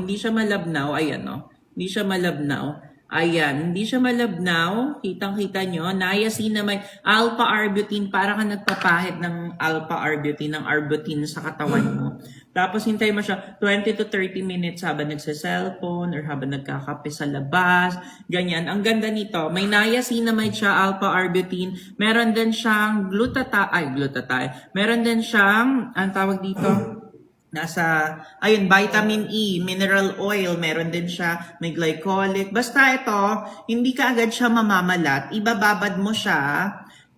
Hindi siya malabnaw, ayan o. Hindi siya malabnaw. Ayan, hindi siya malabnaw. Kitang-kita nyo. Niacinamide, alpha-arbutin. Para ka nagpapahid ng alpha-arbutin, ng arbutin sa katawan mo. Tapos hintay mo siya 20 to 30 minutes habang nagsa-cellphone or habang nagkakape sa labas. Ganyan. Ang ganda nito, may niacinamide siya, alpha-arbutin. Meron din siyang glutathione. Meron din siyang, ang tawag dito, ayun, vitamin E, mineral oil, meron din siya, may glycolic. Basta ito, hindi ka agad siya mamamalat, ibababad mo siya,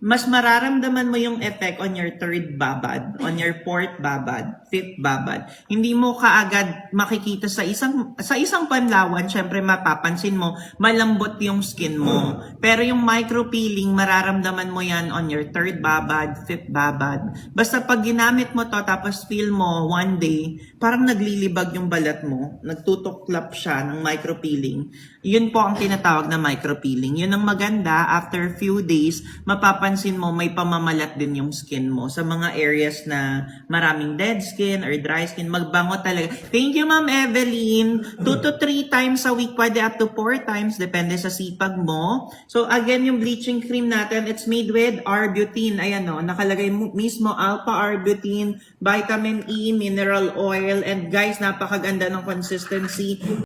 mas mararamdaman mo yung effect on your third babad, on your fourth babad, fifth babad. Hindi mo kaagad makikita sa isang panlawan, syempre mapapansin mo, malambot yung skin mo. Pero yung micropeeling, mararamdaman mo yan on your third babad, fifth babad. Basta pag ginamit mo to, tapos feel mo one day, parang naglilibag yung balat mo, nagtutuklap siya ng micropeeling. Yun po ang tinatawag na micropeeling. Yun ang maganda, after few days, mapapansin mo may pamamalat din yung skin mo sa mga areas na maraming dead skin or dry skin, magbango talaga. Thank you, Ma'am Evelyn. 2 to 3 times a week, pwede up to 4 times, depende sa sipag mo. So again, yung bleaching cream natin, it's made with arbutin. Ayan o, nakalagay mismo alpha-arbutin, vitamin E, mineral oil, and guys, napakaganda ng consistency.